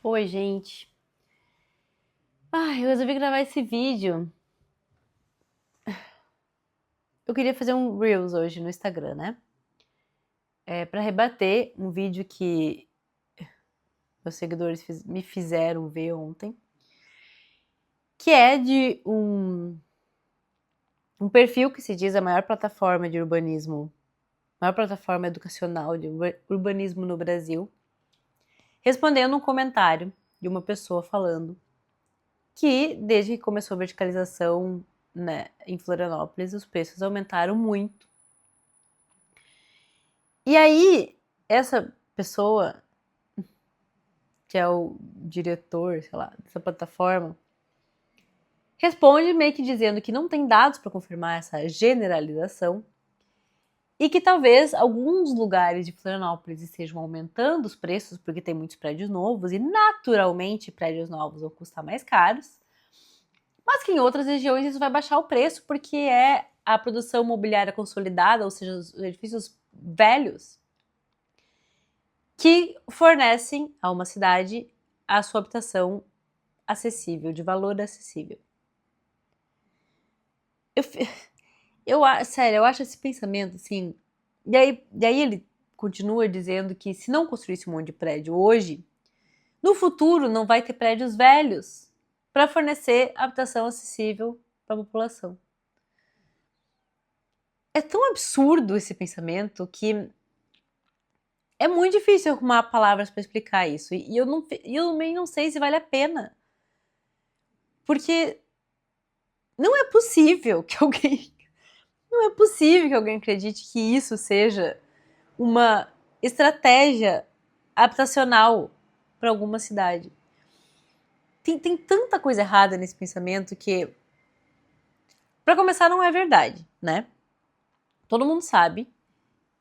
Oi, gente. Eu resolvi gravar esse vídeo. Eu queria fazer um Reels hoje no Instagram, né? Pra rebater um vídeo que meus seguidores me fizeram ver ontem, que é de um perfil que se diz a maior plataforma de urbanismo, maior plataforma educacional de urbanismo no Brasil, respondendo um comentário de uma pessoa falando que desde que começou a verticalização, né, em Florianópolis, os preços aumentaram muito. E aí, essa pessoa, que é o diretor, sei lá, dessa plataforma, responde meio que dizendo que não tem dados para confirmar essa generalização e que talvez alguns lugares de Florianópolis estejam aumentando os preços porque tem muitos prédios novos e naturalmente prédios novos vão custar mais caros, mas que em outras regiões isso vai baixar o preço porque é a produção imobiliária consolidada, ou seja, os edifícios velhos, que fornecem a uma cidade a sua habitação acessível, de valor acessível. Sério, eu acho esse pensamento assim. E aí ele continua dizendo que se não construísse um monte de prédio hoje, no futuro não vai ter prédios velhos para fornecer habitação acessível para a população. É tão absurdo esse pensamento que é muito difícil arrumar palavras para explicar isso. E eu também não sei se vale a pena. Porque não é possível que alguém. Não é possível que alguém acredite que isso seja uma estratégia habitacional para alguma cidade. Tem tanta coisa errada nesse pensamento que, para começar, não é verdade, né? Todo mundo sabe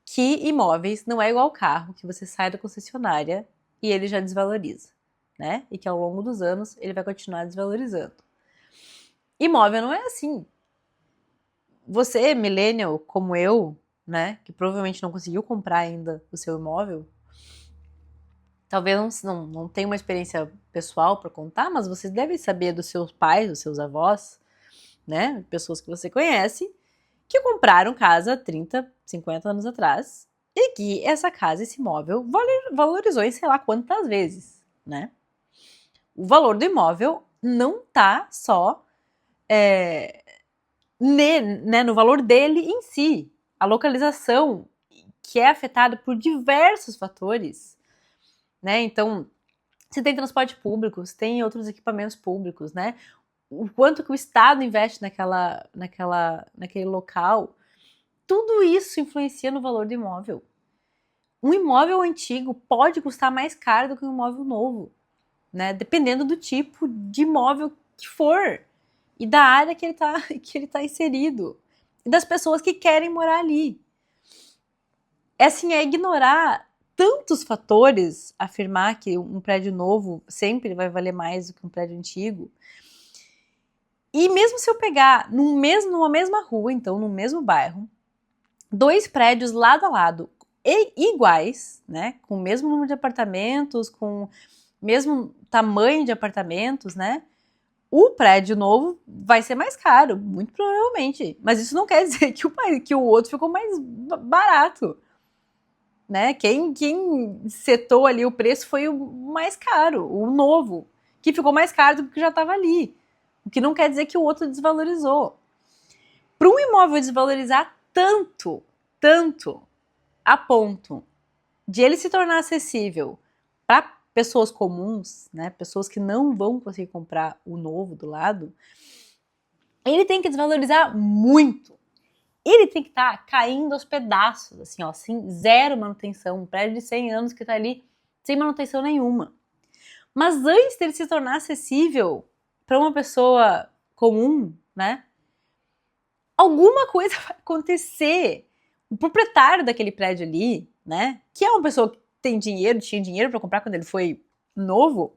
que imóveis não é igual carro, que você sai da concessionária e ele já desvaloriza, né? E que ao longo dos anos ele vai continuar desvalorizando. Imóvel não é assim. Você, millennial, como eu, né, que provavelmente não conseguiu comprar ainda o seu imóvel, talvez não tenha uma experiência pessoal para contar, mas você deve saber dos seus pais, dos seus avós, né, pessoas que você conhece, que compraram casa há 30, 50 anos atrás e que essa casa, esse imóvel, valorizou em sei lá quantas vezes, né? O valor do imóvel não tá só né, no valor dele em si. A localização, que é afetada por diversos fatores, né? Então, se tem transporte público, se tem outros equipamentos públicos, né? O quanto que o Estado investe naquele local, tudo isso influencia no valor do imóvel. Um imóvel antigo pode custar mais caro do que um imóvel novo, né? Dependendo do tipo de imóvel que for e da área que ele tá inserido e das pessoas que querem morar ali. É ignorar tantos fatores, afirmar que um prédio novo sempre vai valer mais do que um prédio antigo. E mesmo se eu pegar numa mesma rua, então, no mesmo bairro, dois prédios lado a lado, iguais, né, com o mesmo número de apartamentos, com o mesmo tamanho de apartamentos, né, o prédio novo vai ser mais caro, muito provavelmente. Mas isso não quer dizer que o outro ficou mais barato, né? Quem setou ali o preço foi o mais caro, o novo, que ficou mais caro do que já estava ali. O que não quer dizer que o outro desvalorizou. Para um imóvel desvalorizar tanto, tanto, a ponto de ele se tornar acessível para pessoas comuns, né, pessoas que não vão conseguir comprar o novo do lado, ele tem que desvalorizar muito. Ele tem que estar caindo aos pedaços, assim, ó, sem zero manutenção, um prédio de 100 anos que está ali sem manutenção nenhuma. Mas antes dele se tornar acessível para uma pessoa comum, né, alguma coisa vai acontecer. O proprietário daquele prédio ali, né, que é uma pessoa que tinha dinheiro para comprar quando ele foi novo,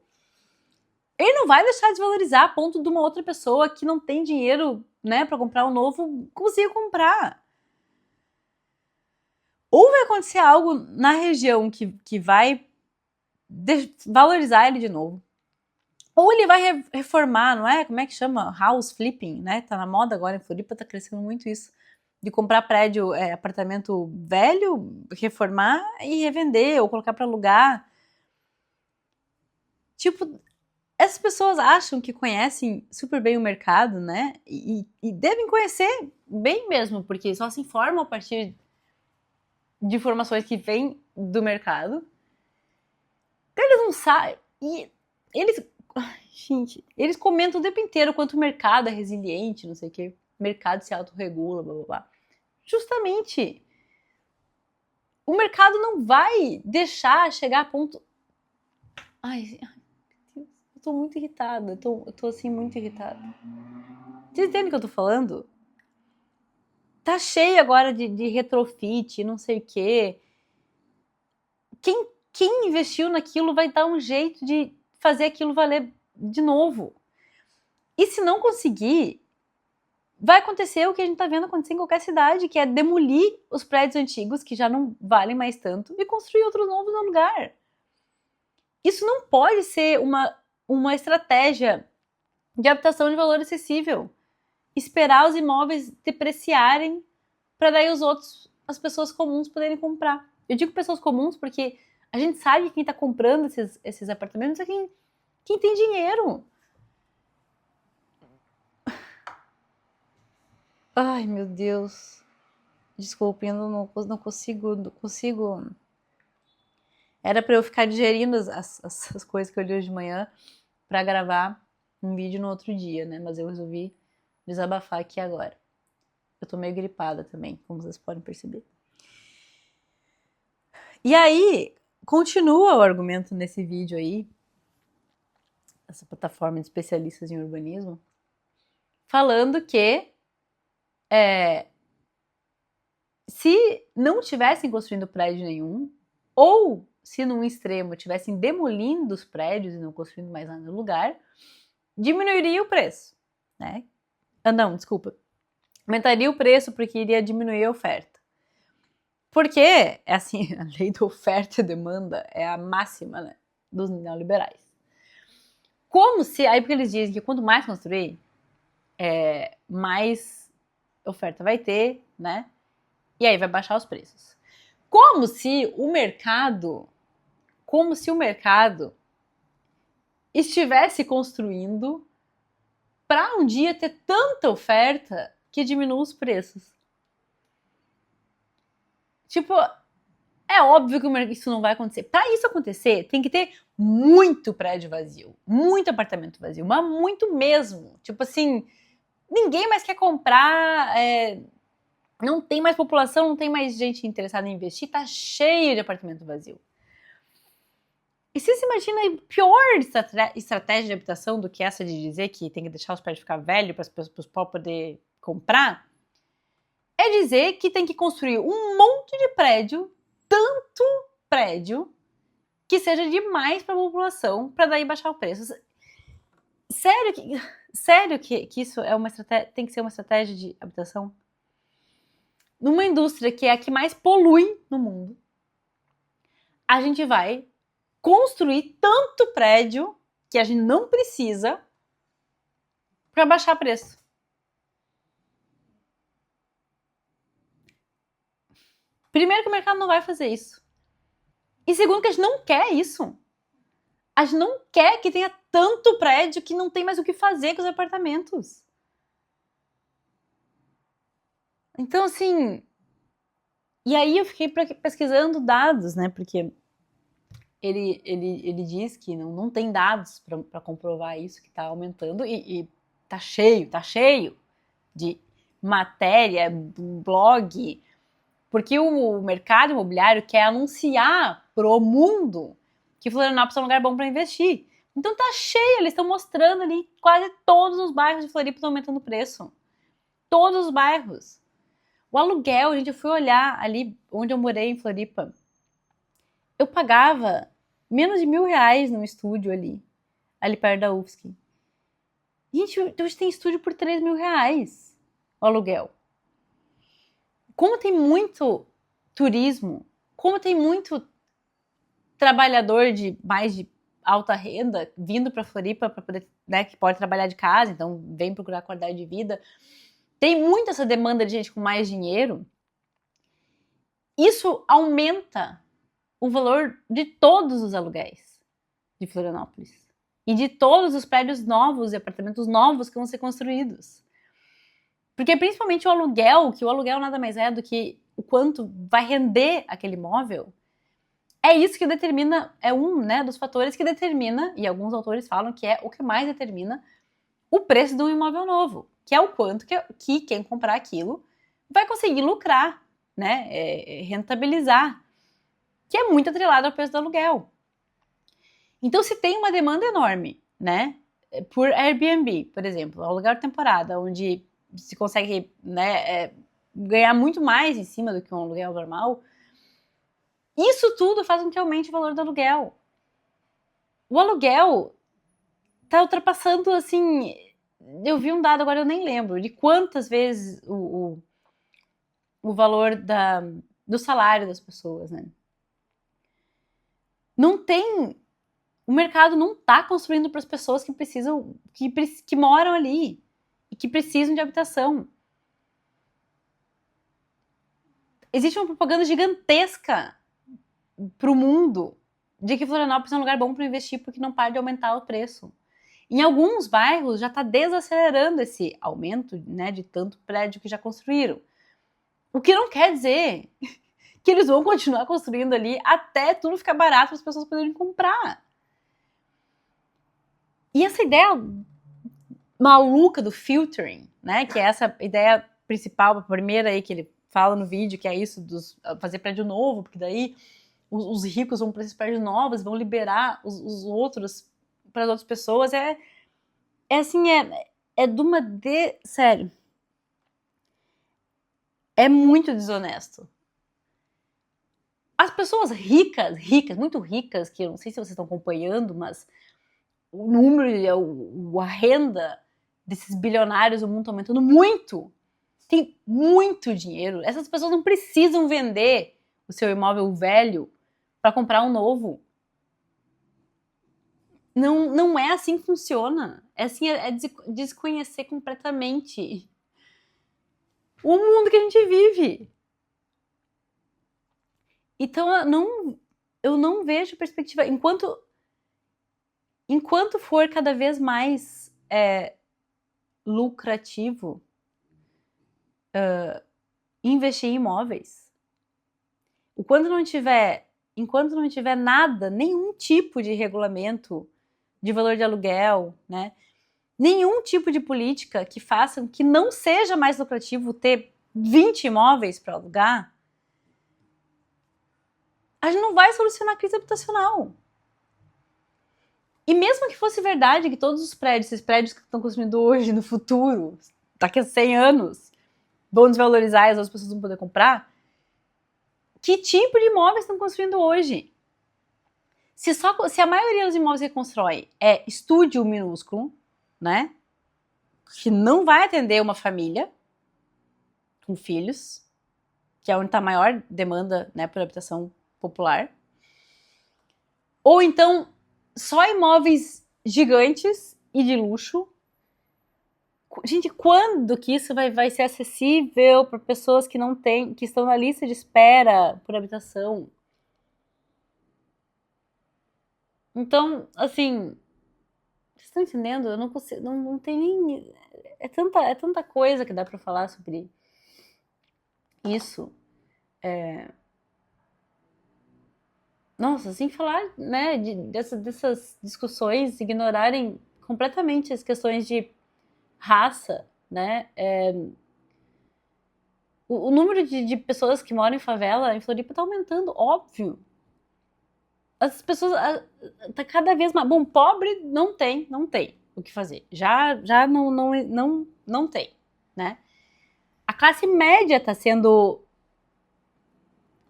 ele não vai deixar de desvalorizar a ponto de uma outra pessoa que não tem dinheiro, né, para comprar um novo conseguir comprar. Ou vai acontecer algo na região que vai valorizar ele de novo. Ou ele vai reformar, não é? Como é que chama? House flipping, né? Tá na moda agora em Floripa, tá crescendo muito isso. De comprar prédio, apartamento velho, reformar e revender, ou colocar para alugar. Tipo, essas pessoas acham que conhecem super bem o mercado, né? E devem conhecer bem mesmo, porque só se informam a partir de informações que vêm do mercado. Então eles não sabem. E eles. Gente, eles comentam o tempo inteiro quanto o mercado é resiliente, não sei o quê. O mercado se autorregula, blá blá blá. Justamente, o mercado não vai deixar chegar a ponto. Ai, eu tô muito irritada. Eu tô assim, muito irritada. Vocês entendem o que eu tô falando? Tá cheio agora de retrofit, não sei o quê. Quem investiu naquilo vai dar um jeito de fazer aquilo valer de novo. E se não conseguir, vai acontecer o que a gente tá vendo acontecer em qualquer cidade, que é demolir os prédios antigos, que já não valem mais tanto, e construir outros novos no lugar. Isso não pode ser uma estratégia de habitação de valor acessível. Esperar os imóveis depreciarem para daí os outros, as pessoas comuns poderem comprar. Eu digo pessoas comuns porque a gente sabe que quem está comprando esses apartamentos é quem tem dinheiro. Ai, meu Deus. Desculpem, eu não consigo. Era para eu ficar digerindo as coisas que eu li hoje de manhã para gravar um vídeo no outro dia, né? Mas eu resolvi desabafar aqui agora. Eu tô meio gripada também, como vocês podem perceber. E aí, continua o argumento nesse vídeo aí, essa plataforma de especialistas em urbanismo, falando que se não tivessem construindo prédio nenhum, ou se num extremo tivessem demolindo os prédios e não construindo mais nada no lugar, diminuiria o preço, né? Não, desculpa. Aumentaria o preço porque iria diminuir a oferta. Porque, é assim, a lei da oferta e demanda é a máxima, né, dos neoliberais. Como se, aí porque eles dizem que quanto mais construir, mais oferta vai ter, né? E aí vai baixar os preços. Como se o mercado estivesse construindo para um dia ter tanta oferta que diminua os preços. Tipo, é óbvio que isso não vai acontecer. Para isso acontecer, tem que ter muito prédio vazio, muito apartamento vazio, mas muito mesmo. Tipo assim, ninguém mais quer comprar, não tem mais população, não tem mais gente interessada em investir, tá cheio de apartamento vazio. E você se imagina a pior estratégia de habitação do que essa de dizer que tem que deixar os prédios ficar velhos para os pobres poder comprar? É dizer que tem que construir um monte de prédio, tanto prédio, que seja demais para a população, para daí baixar o preço. Sério que isso é uma estratégia, tem que ser uma estratégia de habitação? Numa indústria que é a que mais polui no mundo, a gente vai construir tanto prédio que a gente não precisa para baixar preço. Primeiro que o mercado não vai fazer isso. E segundo que a gente não quer isso. A gente não quer que tenha tanto prédio que não tem mais o que fazer com os apartamentos. Então, assim... E aí eu fiquei pesquisando dados, né? Porque ele diz que não tem dados para comprovar isso, que está aumentando. E tá cheio de matéria, blog... Porque o mercado imobiliário quer anunciar pro mundo que Florianópolis é um lugar bom para investir. Então tá cheio, eles estão mostrando ali quase todos os bairros de Floripa estão aumentando o preço. Todos os bairros. O aluguel, gente, eu fui olhar ali onde eu morei em Floripa. Eu pagava menos de R$1.000 num estúdio ali perto da UFSC. Gente, hoje tem estúdio por R$3.000 o aluguel. Como tem muito turismo, como tem muito trabalhador de alta renda vindo para Floripa para poder, né, que pode trabalhar de casa, então vem procurar qualidade de vida. Tem muito essa demanda de gente com mais dinheiro. Isso aumenta o valor de todos os aluguéis de Florianópolis e de todos os prédios novos e apartamentos novos que vão ser construídos. Porque principalmente o aluguel, que o aluguel nada mais é do que o quanto vai render aquele imóvel, é isso que determina, é um, né, dos fatores que determina, e alguns autores falam que é o que mais determina o preço de um imóvel novo, que é o quanto que quem comprar aquilo vai conseguir lucrar, né, rentabilizar, que é muito atrelado ao preço do aluguel. Então, se tem uma demanda enorme, né, por Airbnb, por exemplo, aluguel de temporada, onde se consegue, né, ganhar muito mais em cima do que um aluguel normal, isso tudo faz com que aumente o valor do aluguel. O aluguel tá ultrapassando, assim, eu vi um dado, agora eu nem lembro, de quantas vezes o valor do salário das pessoas, né? Não tem... O mercado não tá construindo para as pessoas que precisam, que moram ali e que precisam de habitação. Existe uma propaganda gigantesca para o mundo de que Florianópolis é um lugar bom para investir porque não para de aumentar o preço. Em alguns bairros já está desacelerando esse aumento, né, de tanto prédio que já construíram. O que não quer dizer que eles vão continuar construindo ali até tudo ficar barato para as pessoas poderem comprar. E essa ideia maluca do filtering, né, que é essa ideia principal, a primeira aí que ele fala no vídeo, que é isso dos fazer prédio novo, porque daí os ricos vão para esses prédios novos, vão liberar os outros para as outras pessoas, assim, de uma sério, é muito desonesto. As pessoas ricas, muito ricas, que eu não sei se vocês estão acompanhando, mas o número, a renda desses bilionários do mundo está aumentando muito. Tem muito dinheiro. Essas pessoas não precisam vender o seu imóvel velho para comprar um novo. Não é assim que funciona. É assim, é desconhecer completamente o mundo que a gente vive. Então, eu não vejo perspectiva. Enquanto for cada vez mais lucrativo investir em imóveis, enquanto não tiver nada, nenhum tipo de regulamento de valor de aluguel, né? Nenhum tipo de política que faça que não seja mais lucrativo ter 20 imóveis para alugar, a gente não vai solucionar a crise habitacional. E mesmo que fosse verdade que todos os prédios, esses prédios que estão construindo hoje, no futuro, daqui a 100 anos, vão desvalorizar e as outras pessoas vão poder comprar, que tipo de imóveis estão construindo hoje? Se a maioria dos imóveis que constrói é estúdio minúsculo, né? Que não vai atender uma família com filhos, que é onde está a maior demanda, né, por habitação popular. Ou então, só imóveis gigantes e de luxo. Gente, quando que isso vai ser acessível para pessoas que não têm, que estão na lista de espera por habitação? Então, assim, vocês estão entendendo? Eu não consigo, não tem nem... É tanta coisa que dá para falar sobre isso. Nossa, sem falar, né, dessas discussões ignorarem completamente as questões de raça, né? O número de pessoas que moram em favela em Floripa tá aumentando, óbvio. As pessoas tá cada vez mais... Bom, pobre não tem o que fazer. Já não tem, né? A classe média tá sendo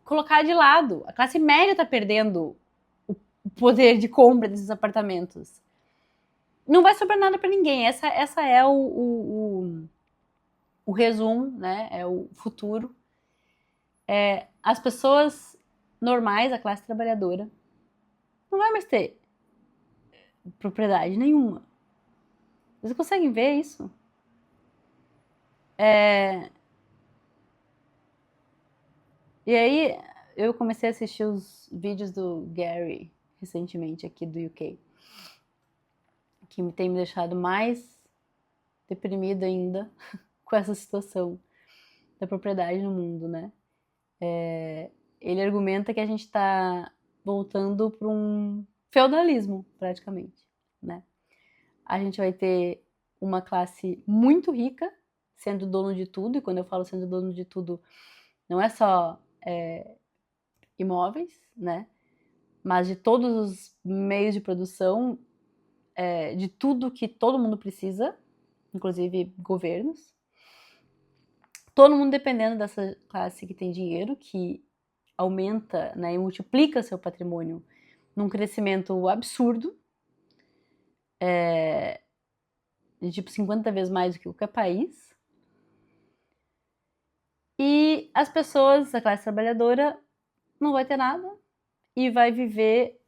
colocada de lado. A classe média tá perdendo o poder de compra desses apartamentos. Não vai sobrar nada para ninguém. Essa é o resumo, né? É o futuro. As pessoas normais, a classe trabalhadora, não vai mais ter propriedade nenhuma. Vocês conseguem ver isso? E aí eu comecei a assistir os vídeos do Gary recentemente aqui do UK, que tem me deixado mais deprimida ainda com essa situação da propriedade no mundo, né? Ele argumenta que a gente está voltando para um feudalismo, praticamente, né? A gente vai ter uma classe muito rica sendo dono de tudo, e quando eu falo sendo dono de tudo, não é só imóveis, né? Mas de todos os meios de produção, de tudo que todo mundo precisa, inclusive governos. Todo mundo dependendo dessa classe que tem dinheiro, que aumenta, né, e multiplica seu patrimônio num crescimento absurdo, de tipo 50 vezes mais do que qualquer país. E as pessoas, a classe trabalhadora, não vai ter nada e vai viver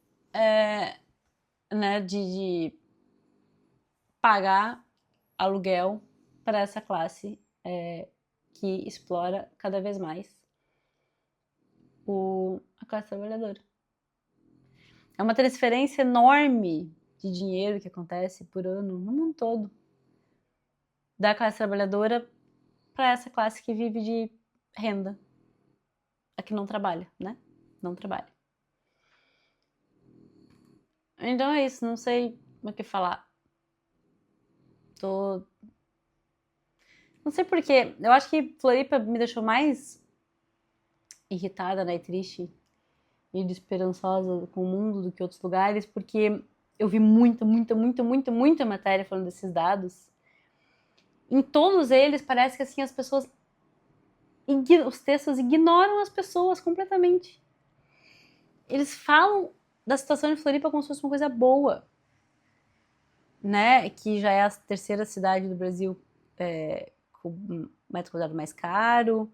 né, de pagar aluguel para essa classe que explora cada vez mais a classe trabalhadora. É uma transferência enorme de dinheiro que acontece por ano no mundo todo, da classe trabalhadora para essa classe que vive de renda, a que não trabalha, né? Não trabalha. Então é isso, não sei o que falar. Não sei porquê. Eu acho que Floripa me deixou mais irritada, né, e triste e desesperançosa com o mundo do que outros lugares, porque eu vi muita matéria falando desses dados. Em todos eles, parece que assim as pessoas os textos ignoram as pessoas completamente. Eles falam da situação de Floripa como se fosse uma coisa boa, né? Que já é a terceira cidade do Brasil com metro quadrado mais caro,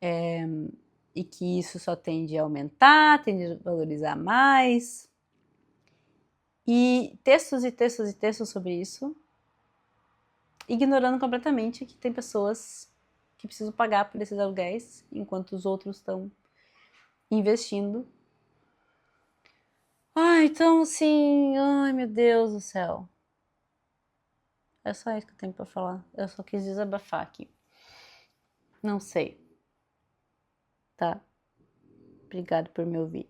e que isso só tende a aumentar, tende a valorizar mais. E textos e textos e textos sobre isso, ignorando completamente que tem pessoas que precisam pagar por esses aluguéis, enquanto os outros estão investindo. Então assim, ai meu Deus do céu. É só isso que eu tenho pra falar. Eu só quis desabafar aqui. Não sei. Tá? Obrigado por me ouvir.